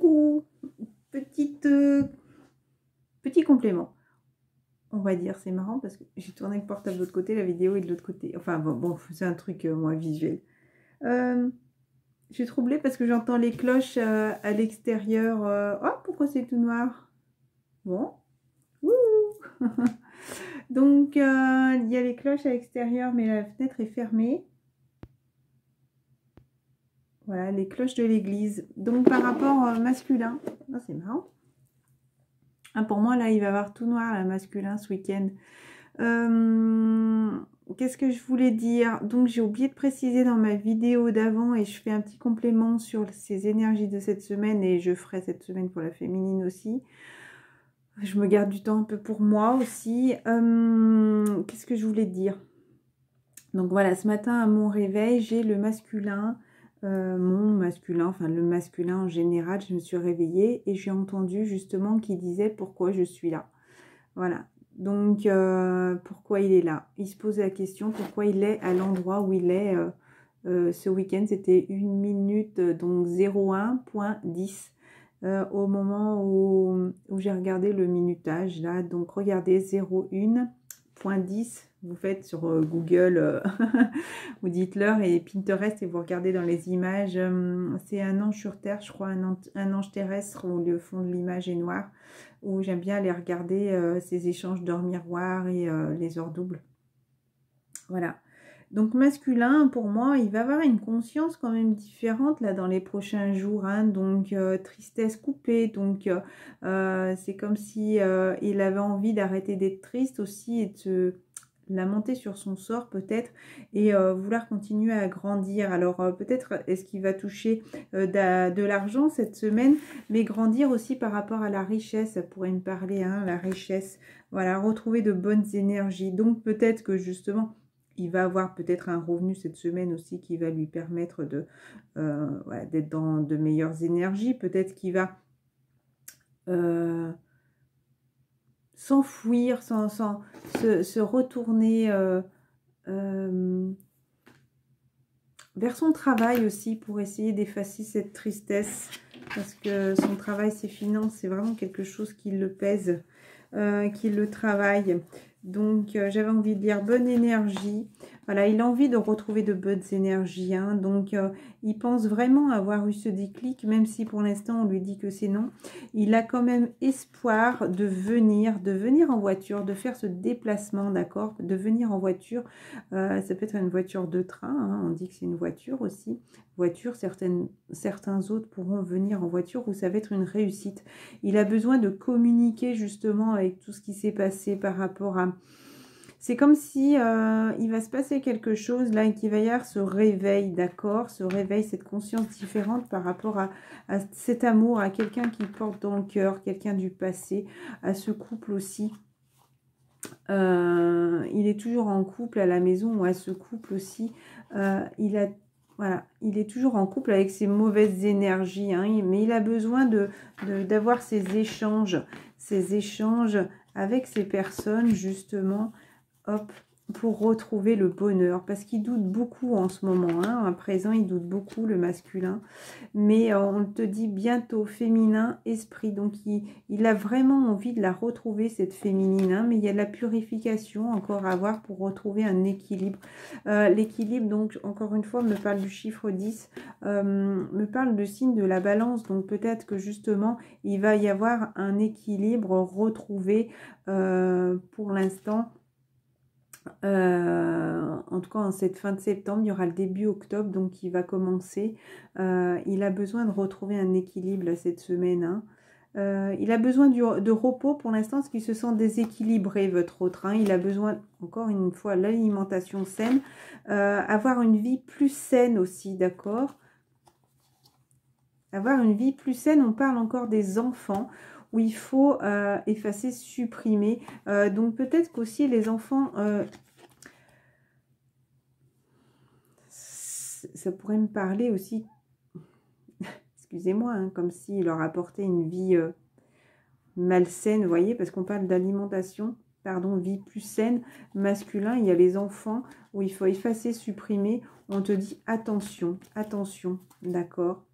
coucou, petite, petit complément. On va dire, c'est marrant parce que j'ai tourné le portable de l'autre côté, la vidéo est de l'autre côté. Enfin bon, c'est un truc moi visuel. Je suis troublée parce que j'entends les cloches à l'extérieur. Oh, pourquoi c'est tout noir? Bon. Wouhou. Donc, il y a les cloches à l'extérieur, mais la fenêtre est fermée. Voilà, les cloches de l'église. Donc, par rapport masculin, oh, c'est marrant. Ah, pour moi, là, il va y avoir tout noir, là, masculin, ce week-end. Qu'est-ce que je voulais dire? Donc, j'ai oublié de préciser dans ma vidéo d'avant et je fais un petit complément sur ces énergies de cette semaine et je ferai cette semaine pour la féminine aussi. Je me garde du temps un peu pour moi aussi. Qu'est-ce que je voulais dire? Donc, voilà, ce matin, à mon réveil, j'ai le masculin. Mon masculin, enfin le masculin en général, je me suis réveillée et j'ai entendu justement qu'il disait pourquoi je suis là. Voilà, donc pourquoi il est là. Il se posait la question pourquoi il est à l'endroit où il est ce week-end. C'était 1 minute, donc 01.10 au moment où j'ai regardé le minutage là. Donc regardez 01.10. Vous faites sur Google, vous dites l'heure et Pinterest et vous regardez dans les images. C'est un ange sur Terre, je crois, un ange terrestre où le fond de l'image est noir. Où j'aime bien aller regarder ces échanges d'heures miroirs et les heures doubles. Voilà. Donc masculin, pour moi, il va avoir une conscience quand même différente là dans les prochains jours. Hein. Donc tristesse coupée. Donc c'est comme si il avait envie d'arrêter d'être triste aussi et de se lamenter sur son sort peut-être et vouloir continuer à grandir. Alors peut-être est-ce qu'il va toucher de l'argent cette semaine, mais grandir aussi par rapport à la richesse, ça pourrait me parler, hein, la richesse. Voilà, retrouver de bonnes énergies. Donc peut-être que justement, il va avoir peut-être un revenu cette semaine aussi qui va lui permettre de voilà, d'être dans de meilleures énergies. Peut-être qu'il va s'enfuir, se retourner vers son travail aussi pour essayer d'effacer cette tristesse. Parce que son travail, ses finances, c'est vraiment quelque chose qui le pèse, qui le travaille. Donc, j'avais envie de dire bonne énergie. Voilà, il a envie de retrouver de bonnes énergies. Hein. Donc, il pense vraiment avoir eu ce déclic, même si pour l'instant, on lui dit que c'est non. Il a quand même espoir de venir en voiture, de faire ce déplacement, d'accord? De venir en voiture. Ça peut être une voiture de train. Hein. On dit que c'est une voiture aussi. Voiture, certains autres pourront venir en voiture où ça va être une réussite. Il a besoin de communiquer justement avec tout ce qui s'est passé par rapport à... C'est comme si il va se passer quelque chose là et qu'il va y avoir ce réveil, d'accord? Ce réveil, cette conscience différente par rapport à cet amour, à quelqu'un qui porte dans le cœur, quelqu'un du passé, à ce couple aussi. Il est toujours en couple à la maison ou à ce couple aussi. Voilà, il est toujours en couple avec ses mauvaises énergies, hein, mais il a besoin d'avoir ces échanges avec ces personnes, justement, hop, pour retrouver le bonheur. Parce qu'il doute beaucoup en ce moment, hein, à présent, il doute beaucoup, le masculin. Mais on te dit bientôt féminin, esprit. Donc, il a vraiment envie de la retrouver, cette féminine. Hein, mais il y a de la purification encore à avoir pour retrouver un équilibre. L'équilibre, donc, encore une fois, me parle du chiffre 10, me parle de signe de la balance. Donc, peut-être que justement, il va y avoir un équilibre retrouvé pour l'instant. En tout cas en cette fin de septembre, il y aura le début octobre, donc il va commencer. Il a besoin de retrouver un équilibre là, cette semaine. Hein. Il a besoin de repos pour l'instant parce qu'il se sent déséquilibré, votre autre. Hein. Il a besoin, encore une fois, l'alimentation saine. Avoir une vie plus saine aussi, d'accord? Avoir une vie plus saine, on parle encore des enfants où il faut effacer, supprimer. Donc peut-être qu'aussi les enfants, ça pourrait me parler aussi, excusez-moi, hein, comme s'il leur apportait une vie malsaine, vous voyez, parce qu'on parle d'alimentation, pardon, vie plus saine, masculin, il y a les enfants où il faut effacer, supprimer. On te dit attention, attention, d'accord?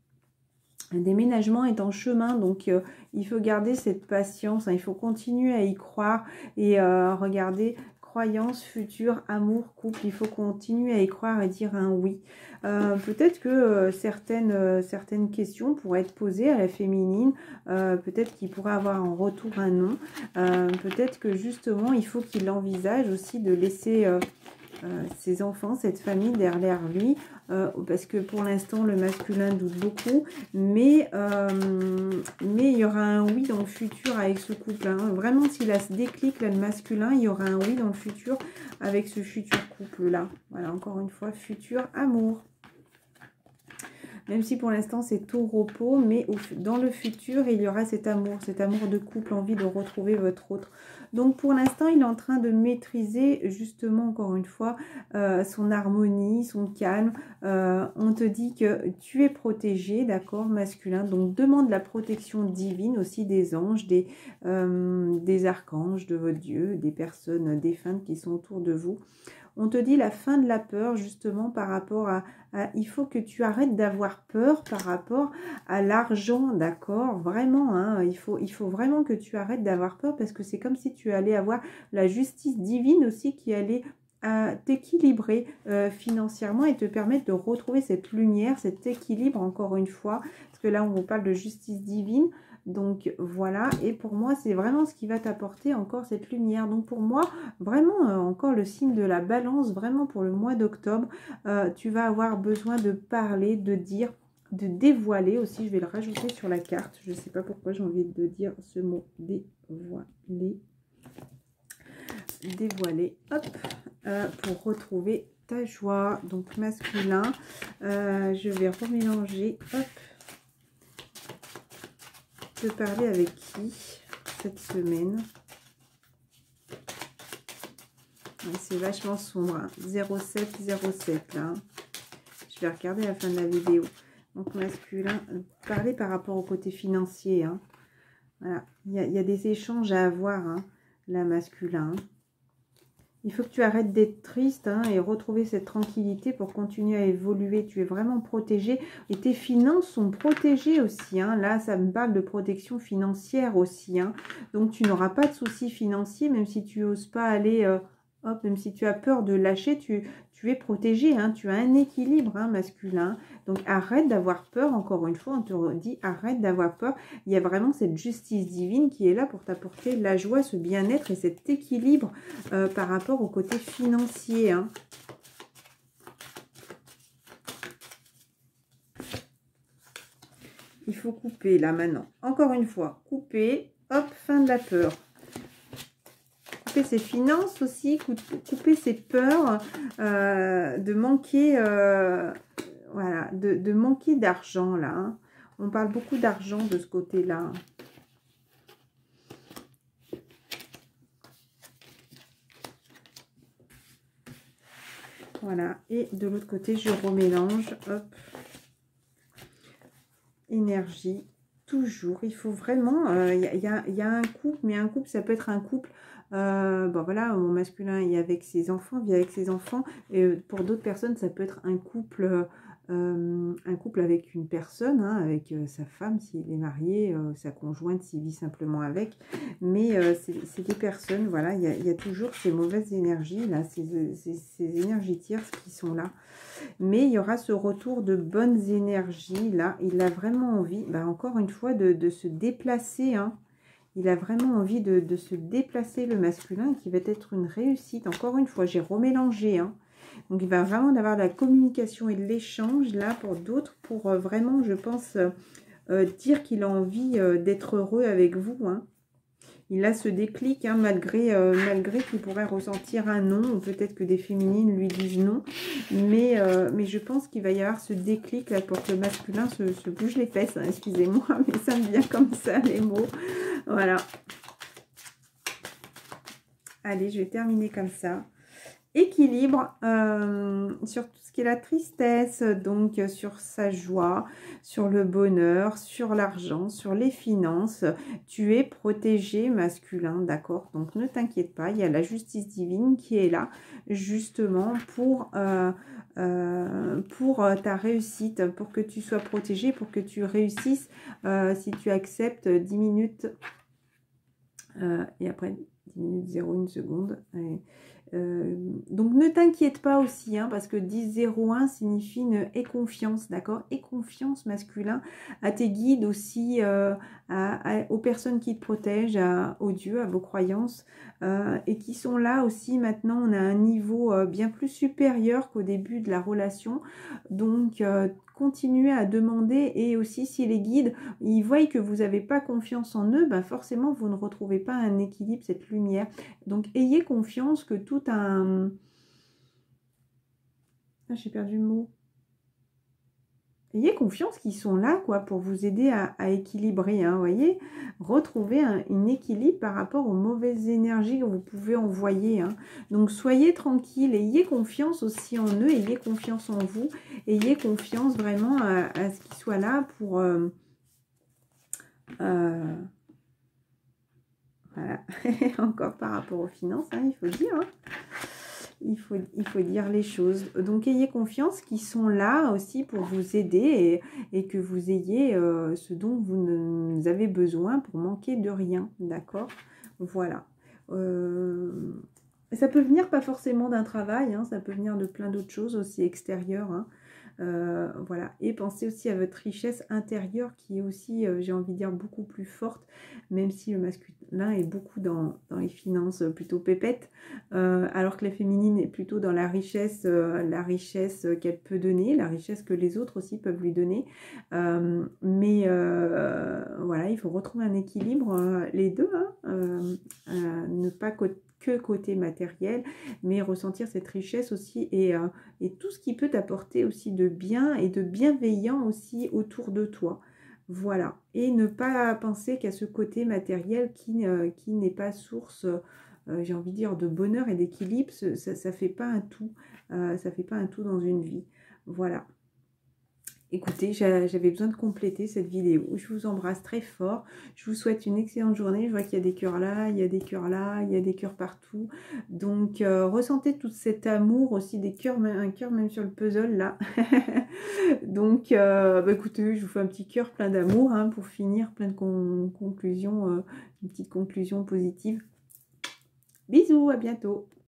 Un déménagement est en chemin, donc il faut garder cette patience, hein, il faut continuer à y croire et regarder croyance, futur, amour, couple, il faut continuer à y croire et dire un oui. Peut-être que certaines questions pourraient être posées à la féminine, peut-être qu'il pourrait avoir en retour un non, peut-être que justement il faut qu'il envisage aussi de laisser ses enfants, cette famille derrière lui, parce que pour l'instant le masculin doute beaucoup, mais il y aura un oui dans le futur avec ce couple, hein. Vraiment, s'il a ce déclic là, le masculin, il y aura un oui dans le futur avec ce futur couple là. Voilà, encore une fois, futur amour. Même si pour l'instant c'est tout repos, mais dans le futur, il y aura cet amour de couple, envie de retrouver votre autre. Donc pour l'instant, il est en train de maîtriser justement, encore une fois, son harmonie, son calme. On te dit que tu es protégé, d'accord, masculin. Donc demande la protection divine aussi des anges, des archanges de votre Dieu, des personnes défuntes qui sont autour de vous. On te dit la fin de la peur, justement, par rapport à il faut que tu arrêtes d'avoir peur par rapport à l'argent, d'accord? Vraiment, hein, il faut vraiment que tu arrêtes d'avoir peur parce que c'est comme si tu allais avoir la justice divine aussi qui allait t'équilibrer financièrement et te permettre de retrouver cette lumière, cet équilibre, encore une fois, parce que là, on vous parle de justice divine. Donc voilà, et pour moi, c'est vraiment ce qui va t'apporter encore cette lumière. Donc pour moi, vraiment, encore le signe de la balance, vraiment pour le mois d'octobre, tu vas avoir besoin de parler, de dire, de dévoiler aussi. Je vais le rajouter sur la carte. Je ne sais pas pourquoi j'ai envie de dire ce mot, dévoiler. Dévoiler, hop, pour retrouver ta joie. Donc masculin, je vais remélanger, hop. De parler avec qui cette semaine? C'est vachement sombre, hein. 0707 là. Je vais regarder la fin de la vidéo. Donc masculin, parler par rapport au côté financier, hein. Voilà, il y a des échanges à avoir, hein, là, masculin. Il faut que tu arrêtes d'être triste, hein, et retrouver cette tranquillité pour continuer à évoluer. Tu es vraiment protégé et tes finances sont protégées aussi, hein. Là, ça me parle de protection financière aussi, hein. Donc, tu n'auras pas de soucis financiers, même si tu n'oses pas aller, hop, même si tu as peur de lâcher, tu es protégé, hein. Tu as un équilibre, hein, masculin. Donc, arrête d'avoir peur. Encore une fois, on te dit, arrête d'avoir peur. Il y a vraiment cette justice divine qui est là pour t'apporter la joie, ce bien-être et cet équilibre par rapport au côté financier, hein. Il faut couper là maintenant. Encore une fois, couper. Hop, fin de la peur. Couper ses finances aussi, couper ses peurs de manquer, voilà, de manquer d'argent là, hein. On parle beaucoup d'argent de ce côté-là. Voilà, et de l'autre côté, je remélange, hop, énergie, toujours, il faut vraiment, il y a un couple, mais un couple, ça peut être un couple, bon voilà, mon masculin est avec ses enfants, vit avec ses enfants, et pour d'autres personnes, ça peut être un couple avec une personne, hein, avec sa femme s'il est marié, sa conjointe s'il vit simplement avec, mais c'est des personnes, voilà, il y a toujours ces mauvaises énergies, là, ces énergies tierces qui sont là, mais il y aura ce retour de bonnes énergies, là, il a vraiment envie, bah, encore une fois, de se déplacer, hein. Il a vraiment envie de se déplacer, le masculin, qui va être une réussite, encore une fois, j'ai remélangé, hein. Donc, il va vraiment avoir de la communication et de l'échange, là, pour d'autres, pour vraiment, je pense, dire qu'il a envie d'être heureux avec vous, hein. Il a ce déclic, hein, malgré qu'il pourrait ressentir un non, ou peut-être que des féminines lui disent non. Mais je pense qu'il va y avoir ce déclic, là, pour que le masculin se bouge les fesses, hein, excusez-moi, mais ça me vient comme ça, les mots. Voilà. Allez, je vais terminer comme ça. équilibre sur tout ce qui est la tristesse, donc sur sa joie, sur le bonheur, sur l'argent, sur les finances. Tu es protégé masculin, d'accord? Donc ne t'inquiète pas, il y a la justice divine qui est là justement pour ta réussite, pour que tu sois protégé, pour que tu réussisses si tu acceptes 10 minutes et après 10 minutes 0 1 seconde. Donc ne t'inquiète pas aussi, hein, parce que 10-01 signifie aie confiance, d'accord? Aie confiance masculin à tes guides aussi, aux personnes qui te protègent, aux dieux, à vos croyances, et qui sont là aussi. Maintenant, on a un niveau bien plus supérieur qu'au début de la relation. Donc, continuez à demander, et aussi si les guides, ils voient que vous n'avez pas confiance en eux, ben forcément, vous ne retrouvez pas un équilibre, cette lumière. Donc, ayez confiance que tout un... Ah, j'ai perdu le mot. Ayez confiance qu'ils sont là, quoi, pour vous aider à équilibrer, hein, voyez. Retrouver un équilibre par rapport aux mauvaises énergies que vous pouvez envoyer, hein. Donc, soyez tranquille, ayez confiance aussi en eux, ayez confiance en vous, ayez confiance vraiment à ce qu'ils soient là pour... voilà, encore par rapport aux finances, hein, il faut le dire, hein. Il faut dire les choses. Donc, ayez confiance qu'ils sont là aussi pour vous aider et que vous ayez ce dont vous avez besoin pour manquer de rien. D'accord? Voilà. Ça peut venir pas forcément d'un travail, hein, ça peut venir de plein d'autres choses aussi extérieures, hein. Voilà, et pensez aussi à votre richesse intérieure qui est aussi, j'ai envie de dire, beaucoup plus forte, même si le masculin est beaucoup dans les finances plutôt pépettes, alors que la féminine est plutôt dans la richesse qu'elle peut donner, la richesse que les autres aussi peuvent lui donner. Mais voilà, il faut retrouver un équilibre, les deux, hein, ne pas que côté matériel, mais ressentir cette richesse aussi et tout ce qui peut t'apporter aussi de bien et de bienveillant aussi autour de toi. Voilà. Et ne pas penser qu'à ce côté matériel qui n'est pas source, j'ai envie de dire, de bonheur et d'équilibre. Ça ne fait pas un tout. Ça fait pas un tout dans une vie. Voilà. Écoutez, j'avais besoin de compléter cette vidéo. Je vous embrasse très fort. Je vous souhaite une excellente journée. Je vois qu'il y a des cœurs là, il y a des cœurs là, il y a des cœurs partout. Donc, ressentez tout cet amour aussi, des cœurs, un cœur même sur le puzzle là. Donc, bah, écoutez, je vous fais un petit cœur plein d'amour, hein, pour finir, plein de conclusions, une petite conclusion positive. Bisous, à bientôt.